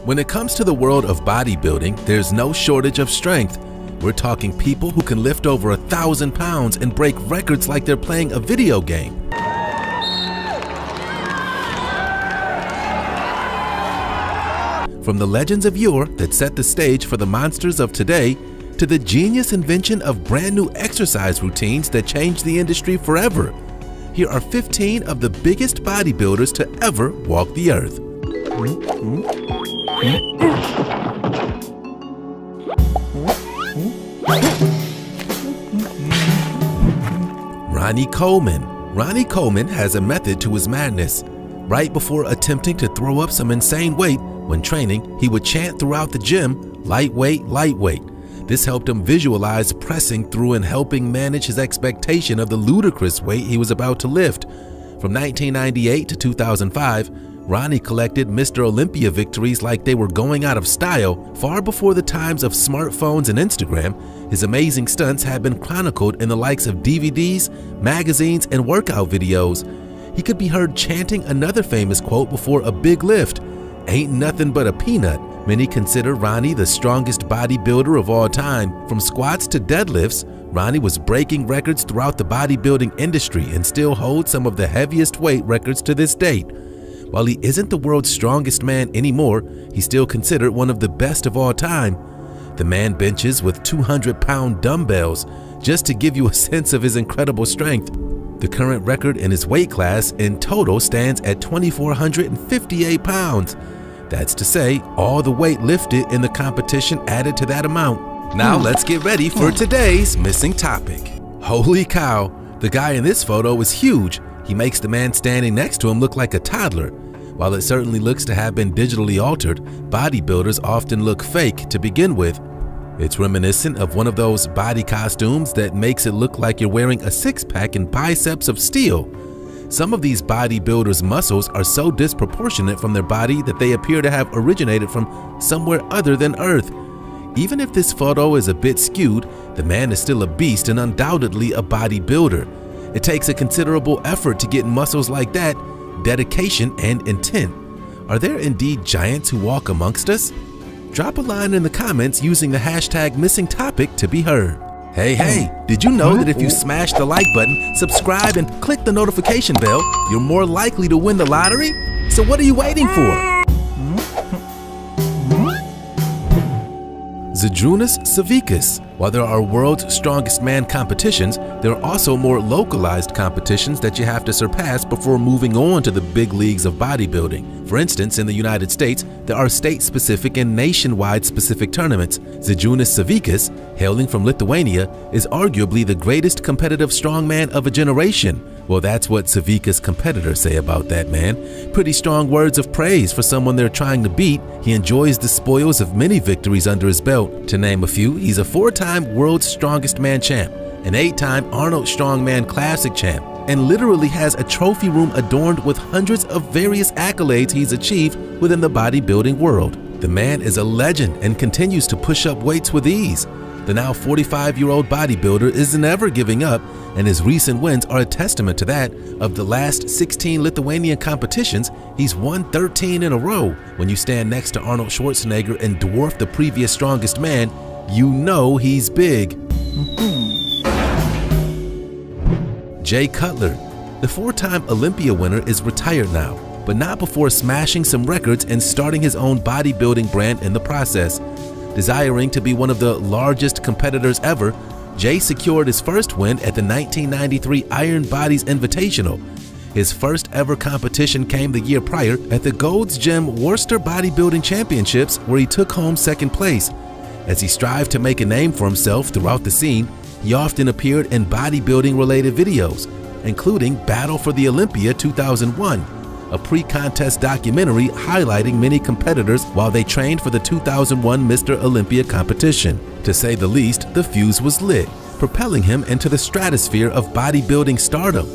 When it comes to the world of bodybuilding, there's no shortage of strength. We're talking people who can lift over 1,000 pounds and break records like they're playing a video game. From the legends of yore that set the stage for the monsters of today, to the genius invention of brand new exercise routines that changed the industry forever. Here are 15 of the biggest bodybuilders to ever walk the earth. Ronnie Coleman. Ronnie Coleman has a method to his madness. Right before attempting to throw up some insane weight when training, he would chant throughout the gym, lightweight, lightweight. This helped him visualize pressing through and helping manage his expectation of the ludicrous weight he was about to lift. From 1998 to 2005, Ronnie collected Mr. Olympia victories like they were going out of style. Far before the times of smartphones and Instagram, his amazing stunts had been chronicled in the likes of DVDs, magazines, and workout videos. He could be heard chanting another famous quote before a big lift, "Ain't nothing but a peanut." Many consider Ronnie the strongest bodybuilder of all time. From squats to deadlifts, Ronnie was breaking records throughout the bodybuilding industry and still holds some of the heaviest weight records to this date. While he isn't the world's strongest man anymore, he's still considered one of the best of all time. The man benches with 200-pound dumbbells, just to give you a sense of his incredible strength. The current record in his weight class in total stands at 2,458 pounds. That's to say, all the weight lifted in the competition added to that amount. Now let's get ready for today's missing topic. Holy cow, the guy in this photo is huge. He makes the man standing next to him look like a toddler. While it certainly looks to have been digitally altered, bodybuilders often look fake to begin with. It's reminiscent of one of those body costumes that makes it look like you're wearing a six-pack and biceps of steel. Some of these bodybuilders' muscles are so disproportionate from their body that they appear to have originated from somewhere other than Earth. Even if this photo is a bit skewed, the man is still a beast and undoubtedly a bodybuilder. It takes a considerable effort to get muscles like that, dedication and intent. Are there indeed giants who walk amongst us? Drop a line in the comments using the hashtag missing topic to be heard. Hey, did you know that if you smash the like button, subscribe, and click the notification bell, you're more likely to win the lottery? So what are you waiting for? Zydrunas Savickas. While there are world's strongest man competitions, there are also more localized competitions that you have to surpass before moving on to the big leagues of bodybuilding. For instance, in the United States, there are state-specific and nationwide specific tournaments. Zydrunas Savickas, hailing from Lithuania, is arguably the greatest competitive strongman of a generation. Well, that's what Savickas' competitors say about that man. Pretty strong words of praise for someone they're trying to beat. He enjoys the spoils of many victories under his belt. To name a few, he's a 4-time World's Strongest Man champ, an 8-time Arnold Strongman Classic champ, and literally has a trophy room adorned with hundreds of various accolades he's achieved within the bodybuilding world. The man is a legend and continues to push up weights with ease. The now 45-year-old bodybuilder isn't ever giving up, and his recent wins are a testament to that. Of the last 16 Lithuanian competitions, he's won 13 in a row. When you stand next to Arnold Schwarzenegger and dwarf the previous strongest man, you know he's big. Jay Cutler. The 4-time Olympia winner is retired now, but not before smashing some records and starting his own bodybuilding brand in the process. Desiring to be one of the largest competitors ever, Jay secured his first win at the 1993 Iron Bodies Invitational. His first ever competition came the year prior at the Gold's Gym Worcester Bodybuilding Championships, where he took home second place. As he strived to make a name for himself throughout the scene, he often appeared in bodybuilding-related videos, including Battle for the Olympia 2001, a pre-contest documentary highlighting many competitors while they trained for the 2001 Mr. Olympia competition. To say the least, the fuse was lit, propelling him into the stratosphere of bodybuilding stardom.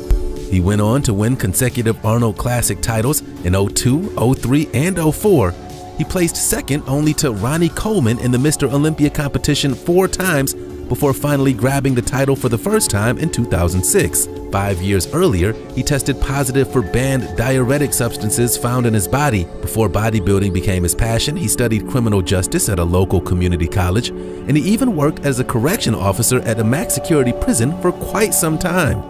He went on to win consecutive Arnold Classic titles in 02, 03, and 04. He placed second only to Ronnie Coleman in the Mr. Olympia competition 4 times, before finally grabbing the title for the first time in 2006. 5 years earlier, he tested positive for banned diuretic substances found in his body. Before bodybuilding became his passion, he studied criminal justice at a local community college, and he even worked as a correction officer at a max security prison for quite some time.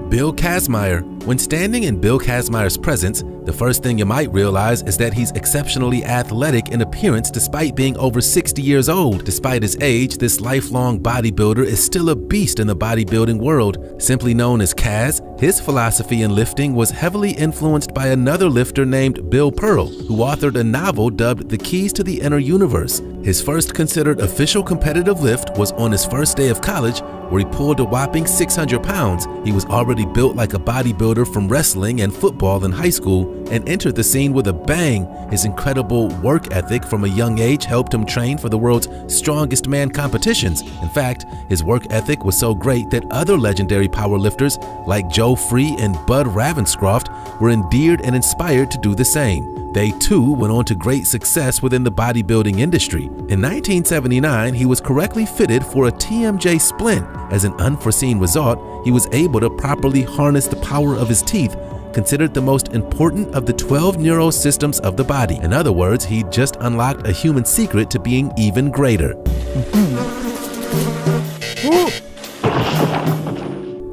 Bill Kazmaier. When standing in Bill Kazmaier's presence, the first thing you might realize is that he's exceptionally athletic in appearance despite being over 60 years old. Despite his age, this lifelong bodybuilder is still a beast in the bodybuilding world. Simply known as Kaz, his philosophy in lifting was heavily influenced by another lifter named Bill Pearl, who authored a novel dubbed The Keys to the Inner Universe. His first considered official competitive lift was on his first day of college, where he pulled a whopping 600 pounds. He was already built like a bodybuilder from wrestling and football in high school and entered the scene with a bang. His incredible work ethic from a young age helped him train for the world's strongest man competitions. In fact, his work ethic was so great that other legendary powerlifters like Joe Free and Bud Ravenscroft were endeared and inspired to do the same. They too went on to great success within the bodybuilding industry. In 1979, he was correctly fitted for a TMJ splint. As an unforeseen result, he was able to properly harness the power of his teeth, considered the most important of the 12 neural systems of the body. In other words, he just unlocked a human secret to being even greater.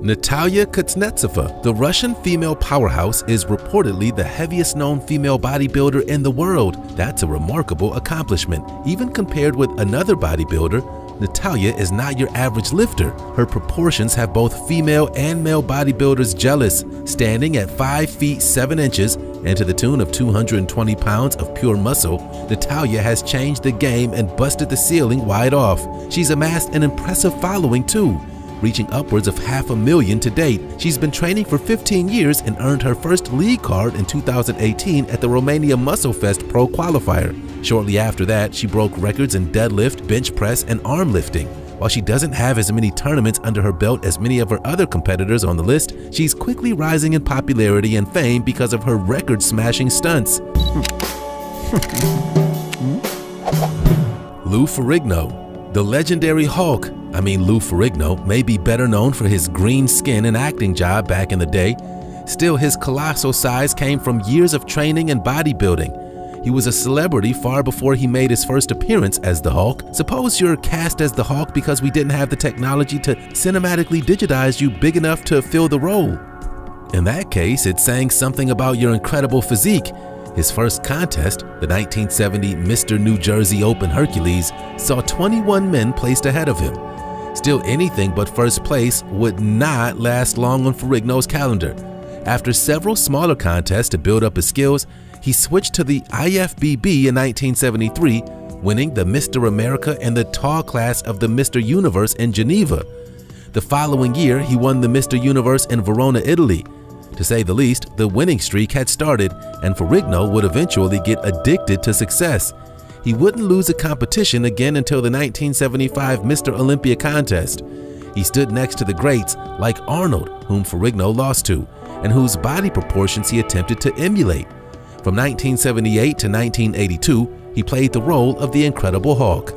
Natalia Kuznetsova, the Russian female powerhouse, is reportedly the heaviest known female bodybuilder in the world. That's a remarkable accomplishment. Even compared with another bodybuilder, Natalia is not your average lifter. Her proportions have both female and male bodybuilders jealous. Standing at 5 feet 7 inches and to the tune of 220 pounds of pure muscle, Natalia has changed the game and busted the ceiling wide off. She's amassed an impressive following too, reaching upwards of 500,000 to date. She's been training for 15 years and earned her first league card in 2018 at the Romania Muscle Fest Pro Qualifier. Shortly after that, she broke records in deadlift, bench press, and arm lifting. While she doesn't have as many tournaments under her belt as many of her other competitors on the list, she's quickly rising in popularity and fame because of her record-smashing stunts. Lou Ferrigno. The legendary Hulk, Lou Ferrigno, may be better known for his green skin and acting job back in the day. Still, his colossal size came from years of training and bodybuilding. He was a celebrity far before he made his first appearance as the Hulk. Suppose you're cast as the Hulk because we didn't have the technology to cinematically digitize you big enough to fill the role. In that case, it's saying something about your incredible physique. His first contest, the 1970 Mr. New Jersey Open Hercules, saw 21 men placed ahead of him. Still, anything but first place would not last long on Ferrigno's calendar. After several smaller contests to build up his skills, he switched to the IFBB in 1973, winning the Mr. America and the tall class of the Mr. Universe in Geneva. The following year, he won the Mr. Universe in Verona, Italy. To say the least, the winning streak had started, and Ferrigno would eventually get addicted to success. He wouldn't lose a competition again until the 1975 Mr. Olympia contest. He stood next to the greats like Arnold, whom Ferrigno lost to, and whose body proportions he attempted to emulate. From 1978 to 1982, he played the role of the Incredible Hulk.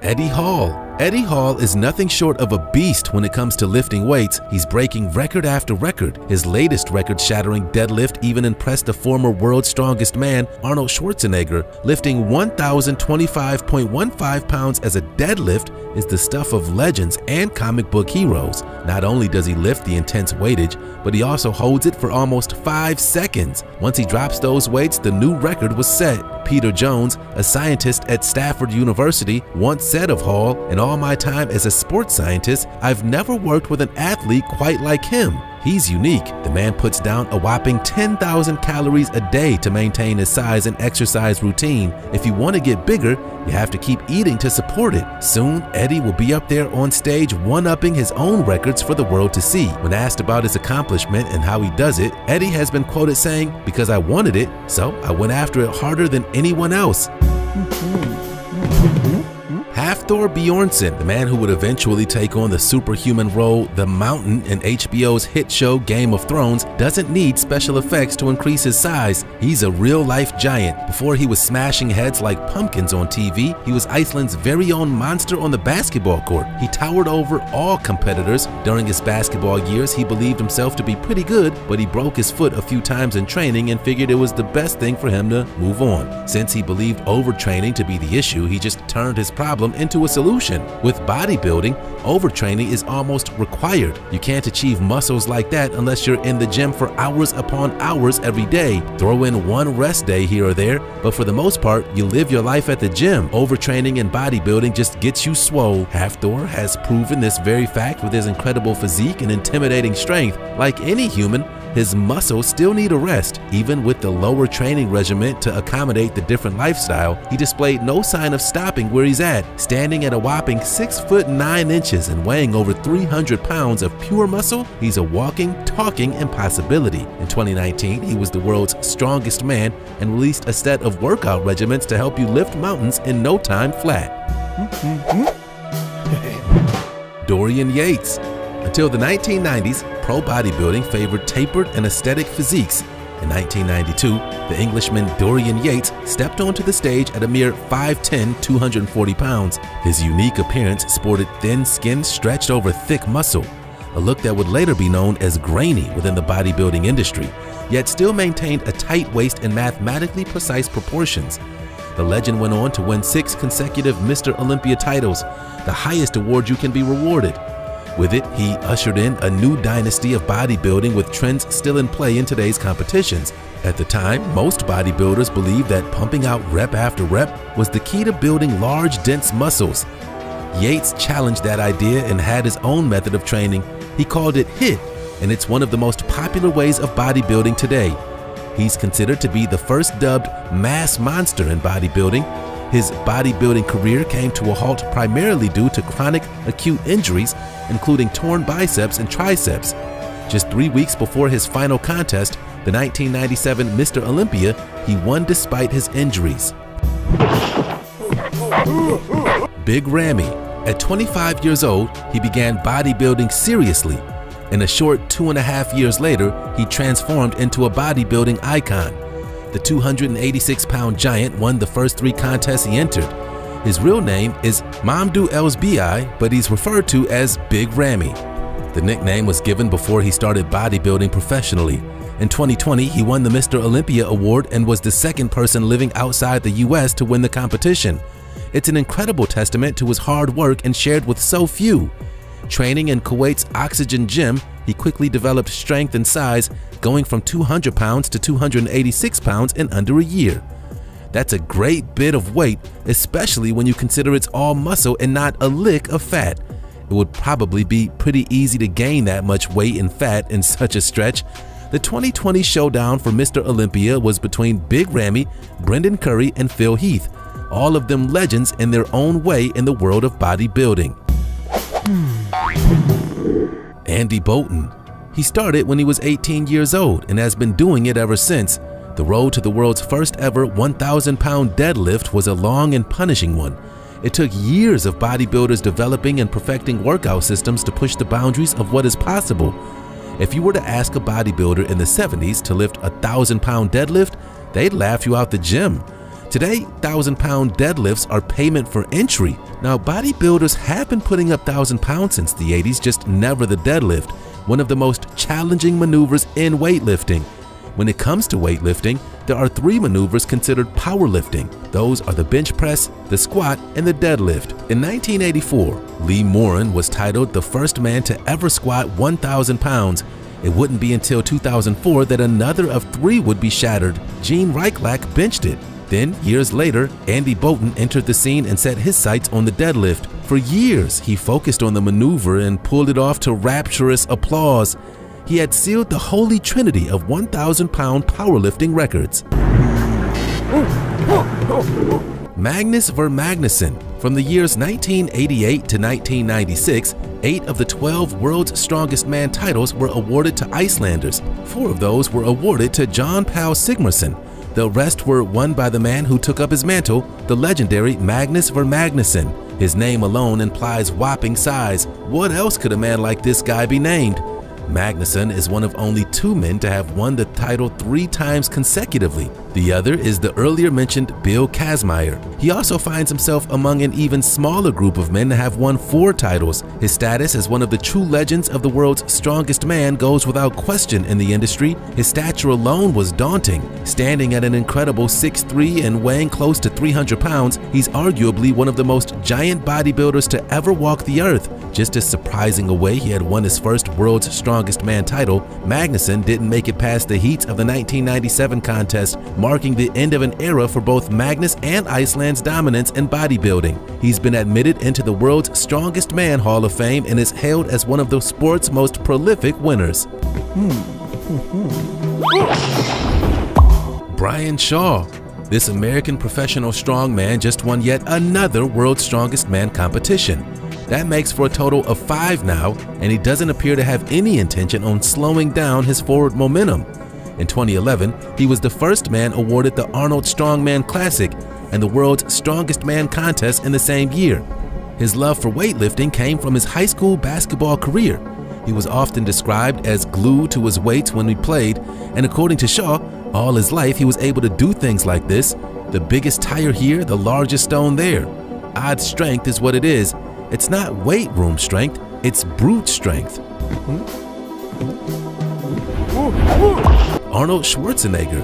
Eddie Hall. Eddie Hall is nothing short of a beast when it comes to lifting weights. He's breaking record after record. His latest record-shattering deadlift even impressed the former world's strongest man, Arnold Schwarzenegger. Lifting 1,025.15 pounds as a deadlift is the stuff of legends and comic book heroes. Not only does he lift the intense weightage, but he also holds it for almost 5 seconds. Once he drops those weights, the new record was set. Peter Jones, a scientist at Stafford University, once said of Hall, "In all my time as a sports scientist, I've never worked with an athlete quite like him. He's unique. The man puts down a whopping 10,000 calories a day to maintain his size and exercise routine. If you want to get bigger, you have to keep eating to support it." Soon, Eddie will be up there on stage one-upping his own records for the world to see. When asked about his accomplishment and how he does it, Eddie has been quoted saying, "Because I wanted it, so I went after it harder than anyone else." Half Hafthor Bjornsson, the man who would eventually take on the superhuman role The Mountain in HBO's hit show Game of Thrones, doesn't need special effects to increase his size. He's a real-life giant. Before he was smashing heads like pumpkins on TV, he was Iceland's very own monster on the basketball court. He towered over all competitors. During his basketball years, he believed himself to be pretty good, but he broke his foot a few times in training and figured it was the best thing for him to move on. Since he believed overtraining to be the issue, he just turned his problem into a solution. With bodybuilding, overtraining is almost required. You can't achieve muscles like that unless you're in the gym for hours upon hours every day. Throw in one rest day here or there, but for the most part, you live your life at the gym. Overtraining in bodybuilding just gets you swole. Hafthor has proven this very fact with his incredible physique and intimidating strength. Like any human, his muscles still need a rest. Even with the lower training regimen to accommodate the different lifestyle, he displayed no sign of stopping where he's at. Standing at a whopping 6 foot 9 inches and weighing over 300 pounds of pure muscle, he's a walking, talking impossibility. In 2019, he was the world's strongest man and released a set of workout regimens to help you lift mountains in no time flat. Dorian Yates. Until the 1990s, pro bodybuilding favored tapered and aesthetic physiques. In 1992, the Englishman Dorian Yates stepped onto the stage at a mere 5'10", 240 pounds. His unique appearance sported thin skin stretched over thick muscle, a look that would later be known as grainy within the bodybuilding industry, yet still maintained a tight waist and mathematically precise proportions. The legend went on to win 6 consecutive Mr. Olympia titles, the highest award you can be rewarded. With it, he ushered in a new dynasty of bodybuilding with trends still in play in today's competitions. At the time, most bodybuilders believed that pumping out rep after rep was the key to building large, dense muscles. Yates challenged that idea and had his own method of training. He called it HIIT, and it's one of the most popular ways of bodybuilding today. He's considered to be the first dubbed mass monster in bodybuilding. His bodybuilding career came to a halt primarily due to chronic acute injuries, including torn biceps and triceps. Just 3 weeks before his final contest, the 1997 Mr. Olympia, he won despite his injuries. Big Ramy. At 25 years old, he began bodybuilding seriously. In a short 2.5 years later, he transformed into a bodybuilding icon. The 286-pound giant won the first 3 contests he entered. His real name is Mamdou Elsbi, but he's referred to as Big Ramy. The nickname was given before he started bodybuilding professionally. In 2020, he won the Mr. Olympia award and was the second person living outside the US to win the competition. It's an incredible testament to his hard work and shared with so few. Training in Kuwait's Oxygen Gym, he quickly developed strength and size, going from 200 pounds to 286 pounds in under a year. That's a great bit of weight, especially when you consider it's all muscle and not a lick of fat. It would probably be pretty easy to gain that much weight and fat in such a stretch. The 2020 showdown for Mr. Olympia was between Big Ramy, Brendan Curry, and Phil Heath, all of them legends in their own way in the world of bodybuilding. Andy Bolton. He started when he was 18 years old and has been doing it ever since. The road to the world's first ever 1,000-pound deadlift was a long and punishing one. It took years of bodybuilders developing and perfecting workout systems to push the boundaries of what is possible. If you were to ask a bodybuilder in the 70s to lift a 1,000-pound deadlift, they'd laugh you out the gym. Today, 1,000-pound deadlifts are payment for entry. Now, bodybuilders have been putting up 1,000 pounds since the 80s, just never the deadlift, one of the most challenging maneuvers in weightlifting. When it comes to weightlifting, there are 3 maneuvers considered powerlifting. Those are the bench press, the squat, and the deadlift. In 1984, Lee Morin was titled the first man to ever squat 1,000 pounds. It wouldn't be until 2004 that another of 3 would be shattered. Gene Reichlach benched it. Then, years later, Andy Bolton entered the scene and set his sights on the deadlift. For years, he focused on the maneuver and pulled it off to rapturous applause. He had sealed the holy trinity of 1,000-pound powerlifting records. Magnus Vermagnusson. From the years 1988 to 1996, 8 of the 12 World's Strongest Man titles were awarded to Icelanders. 4 of those were awarded to John Pál Sigmarsson. The rest were won by the man who took up his mantle, the legendary Magnus Vermagnusson. His name alone implies whopping size. What else could a man like this guy be named? Magnusson is one of only 2 men to have won the title 3 times consecutively. The other is the earlier mentioned Bill Kazmaier. He also finds himself among an even smaller group of men to have won 4 titles. His status as one of the true legends of the world's strongest man goes without question in the industry. His stature alone was daunting. Standing at an incredible 6'3" and weighing close to 300 pounds, he's arguably one of the most giant bodybuilders to ever walk the earth. Just as surprising a way he had won his first World's Strongest Man title, Magnusson didn't make it past the heats of the 1997 contest, marking the end of an era for both Magnus and Iceland's dominance in bodybuilding. He's been admitted into the World's Strongest Man Hall of Fame and is hailed as one of the sport's most prolific winners. Brian Shaw. This American professional strongman just won yet another World's Strongest Man competition. That makes for a total of 5 now, and he doesn't appear to have any intention on slowing down his forward momentum. In 2011, he was the first man awarded the Arnold Strongman Classic and the World's Strongest Man contest in the same year. His love for weightlifting came from his high school basketball career. He was often described as glued to his weights when he played, and according to Shaw, all his life he was able to do things like this. The biggest tire here, the largest stone there. Odd strength is what it is. It's not weight room strength, it's brute strength. Arnold Schwarzenegger.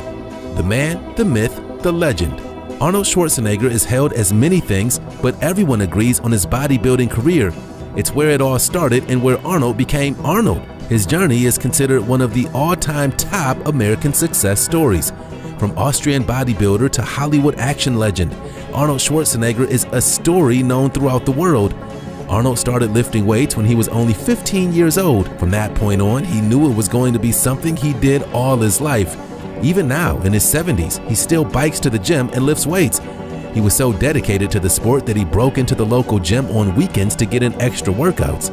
The man, the myth, the legend. Arnold Schwarzenegger is hailed as many things, but everyone agrees on his bodybuilding career. It's where it all started and where Arnold became Arnold. His journey is considered one of the all-time top American success stories. From Austrian bodybuilder to Hollywood action legend, Arnold Schwarzenegger is a story known throughout the world. Arnold started lifting weights when he was only 15 years old. From that point on, he knew it was going to be something he did all his life. Even now, in his 70s, he still bikes to the gym and lifts weights. He was so dedicated to the sport that he broke into the local gym on weekends to get in extra workouts,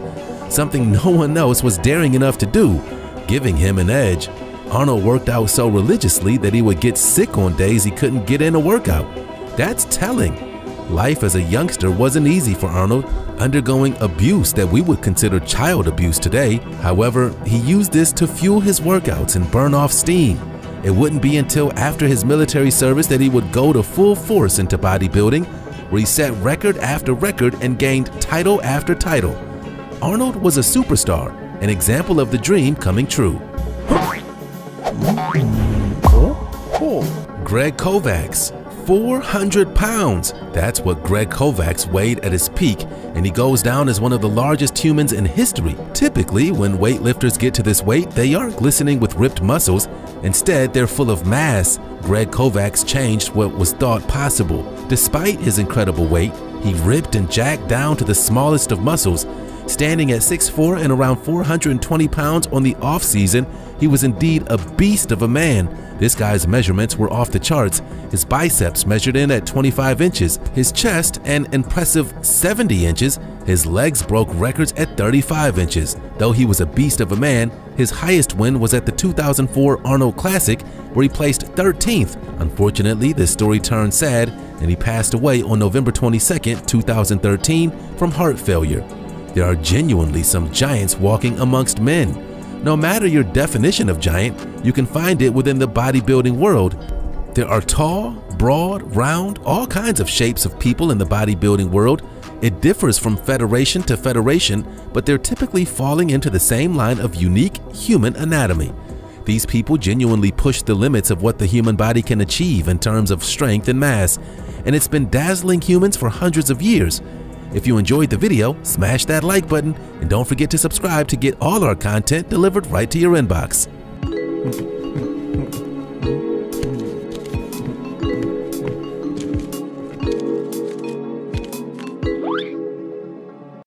something no one else was daring enough to do, giving him an edge. Arnold worked out so religiously that he would get sick on days he couldn't get in a workout. That's telling. Life as a youngster wasn't easy for Arnold, undergoing abuse that we would consider child abuse today. However, he used this to fuel his workouts and burn off steam. It wouldn't be until after his military service that he would go to full force into bodybuilding, where he set record after record and gained title after title. Arnold was a superstar, an example of the dream coming true. Greg Kovacs. 400 pounds. That's what Greg Kovacs weighed at his peak, and he goes down as one of the largest humans in history. Typically, when weightlifters get to this weight, they aren't glistening with ripped muscles. Instead, they're full of mass. Greg Kovacs changed what was thought possible. Despite his incredible weight, he ripped and jacked down to the smallest of muscles. Standing at 6'4" and around 420 pounds on the off-season, he was indeed a beast of a man. This guy's measurements were off the charts. His biceps measured in at 25 inches, his chest an impressive 70 inches, his legs broke records at 35 inches. Though he was a beast of a man, his highest win was at the 2004 Arnold Classic, where he placed 13th. Unfortunately, this story turned sad, and he passed away on November 22, 2013 from heart failure. There are genuinely some giants walking amongst men. No matter your definition of giant, you can find it within the bodybuilding world. There are tall, broad, round, all kinds of shapes of people in the bodybuilding world. It differs from federation to federation, but they're typically falling into the same line of unique human anatomy. These people genuinely push the limits of what the human body can achieve in terms of strength and mass, and it's been dazzling humans for hundreds of years. If you enjoyed the video, smash that like button and don't forget to subscribe to get all our content delivered right to your inbox.